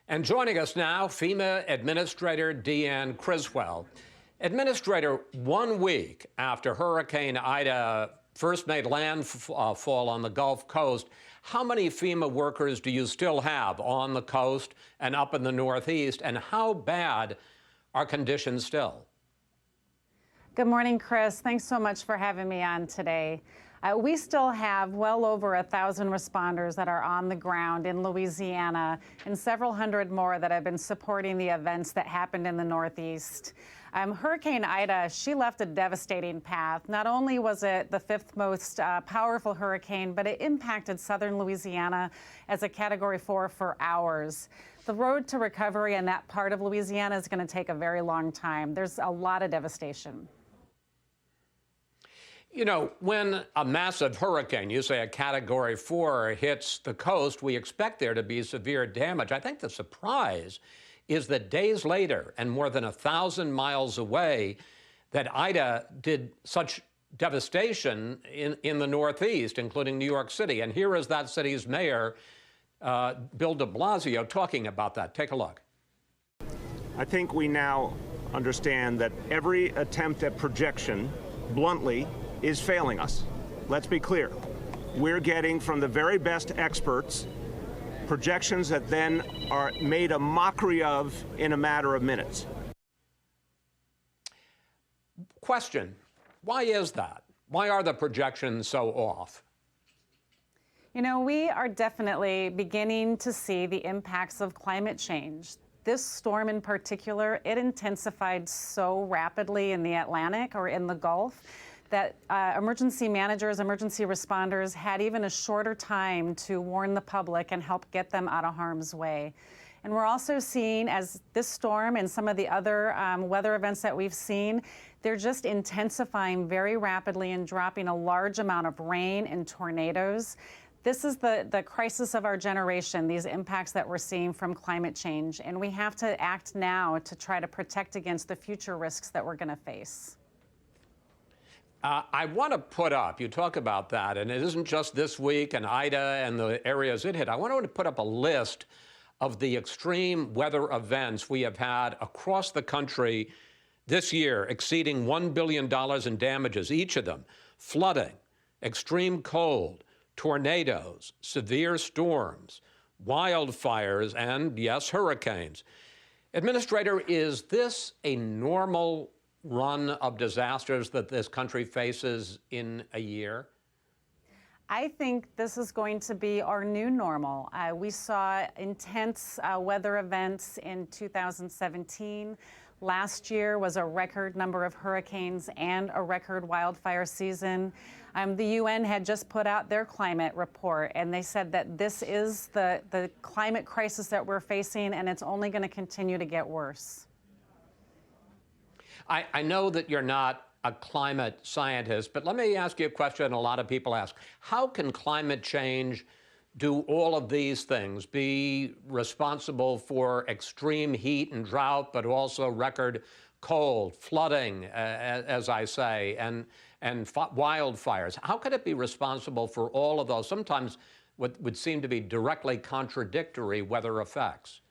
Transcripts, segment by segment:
And joining us now, FEMA Administrator Deanne Criswell. Administrator, 1 week after Hurricane Ida first made landfall on the Gulf Coast, how many FEMA workers do you still have on the coast and up in the Northeast, and how bad are conditions still? Good morning, Chris. Thanks so much for having me on today. We still have well over 1,000 responders that are on the ground in Louisiana and several hundred more that have been supporting the events that happened in the Northeast. Hurricane Ida, she left a devastating path. Not only was it the fifth most powerful hurricane, but it impacted southern Louisiana as a Category 4 for hours. The road to recovery in that part of Louisiana is going to take a very long time. There's a lot of devastation. You know, when a massive hurricane, you say a Category 4, hits the coast, we expect there to be severe damage. I think the surprise is that days later and more than 1,000 miles away, that Ida did such devastation in the Northeast, including New York City. And here is that city's mayor, Bill de Blasio, talking about that. Take a look. I think we now understand that every attempt at projection, bluntly, is failing us. Let's be clear. We're getting from the very best experts projections that then are made a mockery of in a matter of minutes. Question, why is that? Why are the projections so off? You know, we are definitely beginning to see the impacts of climate change. This storm in particular, it intensified so rapidly in the Atlantic or in the Gulf that emergency managers, emergency responders had even a shorter time to warn the public and help get them out of harm's way. And we're also seeing, as this storm and some of the other weather events that we've seen, they're just intensifying very rapidly and dropping a large amount of rain and tornadoes. This is the crisis of our generation, these impacts that we're seeing from climate change. And we have to act now to try to protect against the future risks that we're going to face. I want to put up, you talk about that, and it isn't just this week and Ida and the areas it hit. I want to put up a list of the extreme weather events we have had across the country this year, exceeding $1 billion in damages, each of them. Flooding, extreme cold, tornadoes, severe storms, wildfires, and, yes, hurricanes. Administrator, is this a normal run of disasters that this country faces in a year? I think this is going to be our new normal. We saw intense weather events in 2017. Last year was a record number of hurricanes and a record wildfire season. The UN had just put out their climate report, and they said that this is the climate crisis that we're facing, and it's only going to continue to get worse. I know that you're not a climate scientist, but let me ask you a question a lot of people ask. How can climate change do all of these things, be responsible for extreme heat and drought, but also record cold, flooding, as I say, and wildfires? How could it be responsible for all of those, sometimes what would seem to be directly contradictory weather effects?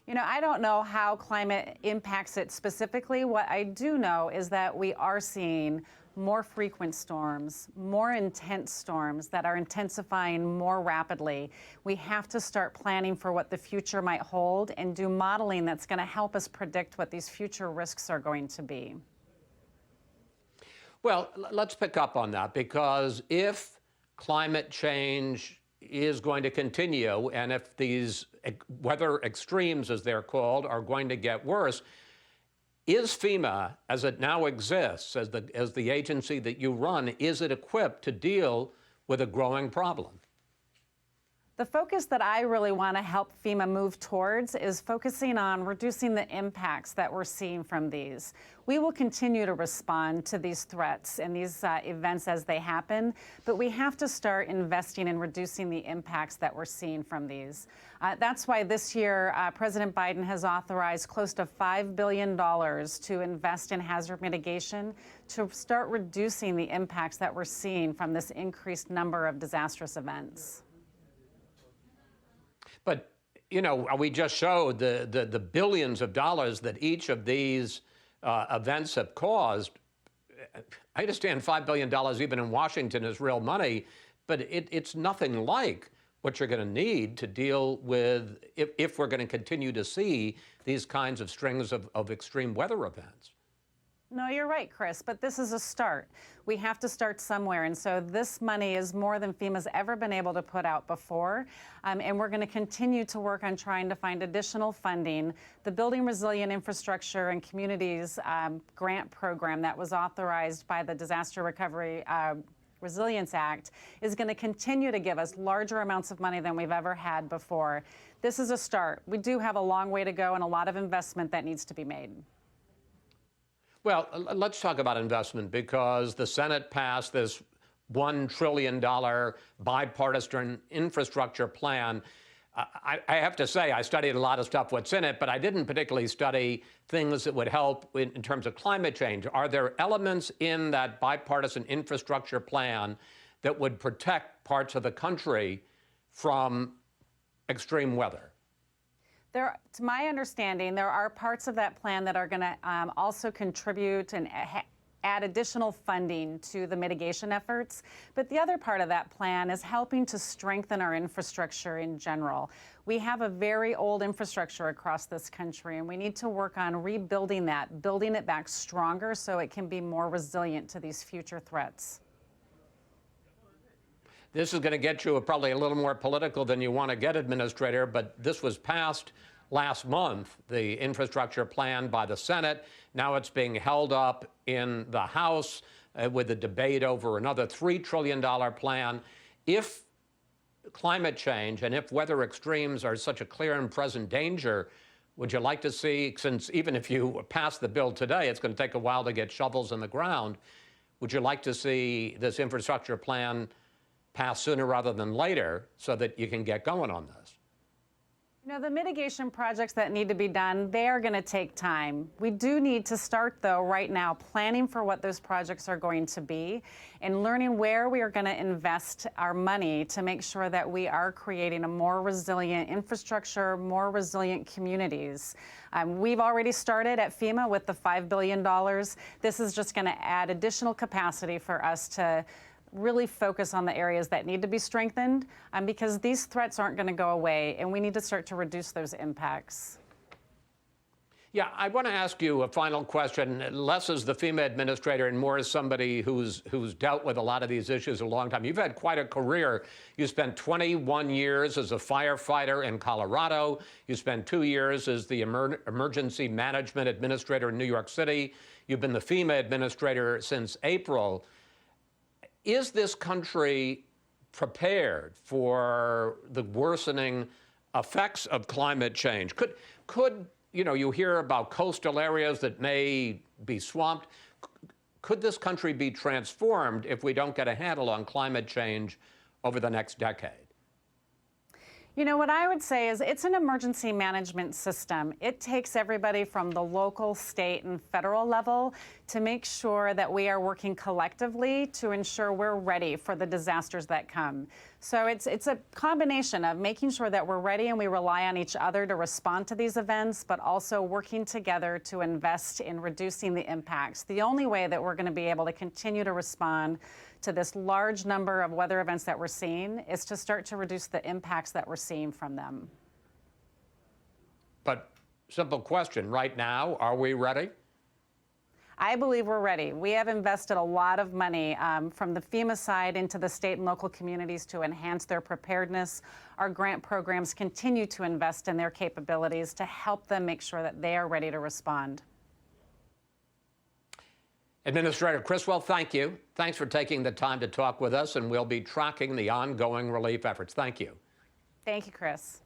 You know, I don't know how climate impacts it specifically. What I do know is that we are seeing more frequent storms, more intense storms that are intensifying more rapidly. We have to start planning for what the future might hold and do modeling that's going to help us predict what these future risks are going to be. Well, let's pick up on that, because if climate change is going to continue, and if these weather extremes, as they're called, are going to get worse, is FEMA, as it now exists, as the agency that you run, is it equipped to deal with a growing problem? The focus that I really want to help FEMA move towards is focusing on reducing the impacts that we're seeing from these. We will continue to respond to these threats and these events as they happen, but we have to start investing in reducing the impacts that we're seeing from these. That's why this year President Biden has authorized close to $5 billion to invest in hazard mitigation to start reducing the impacts that we're seeing from this increased number of disastrous events. But you know, we just showed the billions of dollars that each of these events have caused. I understand $5 billion even in Washington is real money, but it's nothing like what you're going to need to deal with if we're going to continue to see these kinds of strings of extreme weather events. No, you're right, Chris, but this is a start. We have to start somewhere, and so this money is more than FEMA's ever been able to put out before, and we're going to continue to work on trying to find additional funding. The Building Resilient Infrastructure and Communities grant program that was authorized by the Disaster Recovery Resilience Act is going to continue to give us larger amounts of money than we've ever had before. This is a start. We do have a long way to go and a lot of investment that needs to be made. Well, let's talk about investment, because the Senate passed this $1 trillion bipartisan infrastructure plan. I have to say, I studied a lot of stuff what's in it, but I didn't particularly study things that would help in terms of climate change. Are there elements in that bipartisan infrastructure plan that would protect parts of the country from extreme weather? To my understanding, there are parts of that plan that are going to also contribute and add additional funding to the mitigation efforts. But the other part of that plan is helping to strengthen our infrastructure in general. We have a very old infrastructure across this country, and we need to work on rebuilding that, building it back stronger so it can be more resilient to these future threats. This is going to get you probably a little more political than you want to get, Administrator, but this was passed last month, the infrastructure plan by the Senate. Now it's being held up in the House with a debate over another $3 trillion plan. If climate change and if weather extremes are such a clear and present danger, would you like to see, since even if you pass the bill today, it's going to take a while to get shovels in the ground, would you like to see this infrastructure plan pass sooner rather than later so that you can get going on this? You know, the mitigation projects that need to be done, they are going to take time. We do need to start, though, right now, planning for what those projects are going to be and learning where we are going to invest our money to make sure that we are creating a more resilient infrastructure, more resilient communities. We've already started at FEMA with the $5 billion. This is just going to add additional capacity for us to really focus on the areas that need to be strengthened, because these threats aren't going to go away, and we need to start to reduce those impacts. Yeah, I want to ask you a final question, less as the FEMA administrator and more as somebody who's dealt with a lot of these issues a long time. You've had quite a career. You spent 21 years as a firefighter in Colorado. You spent 2 years as the emergency management administrator in New York City. You've been the FEMA administrator since April. Is this country prepared for the worsening effects of climate change? Could you know, you hear about coastal areas that may be swamped. Could this country be transformed if we don't get a handle on climate change over the next decade? You know, what I would say is it's an emergency management system. It takes everybody from the local, state, and federal level to make sure that we are working collectively to ensure we're ready for the disasters that come. So it's a combination of making sure that we're ready and we rely on each other to respond to these events, but also working together to invest in reducing the impacts. The only way that we're going to be able to continue to respond to this large number of weather events that we're seeing is to start to reduce the impacts that we're seeing from them. But simple question, right now, are we ready? I believe we're ready. We have invested a lot of money from the FEMA side into the state and local communities to enhance their preparedness. Our grant programs continue to invest in their capabilities to help them make sure that they are ready to respond. Administrator Criswell, thank you. Thanks for taking the time to talk with us, and we'll be tracking the ongoing relief efforts. Thank you. Thank you, Chris.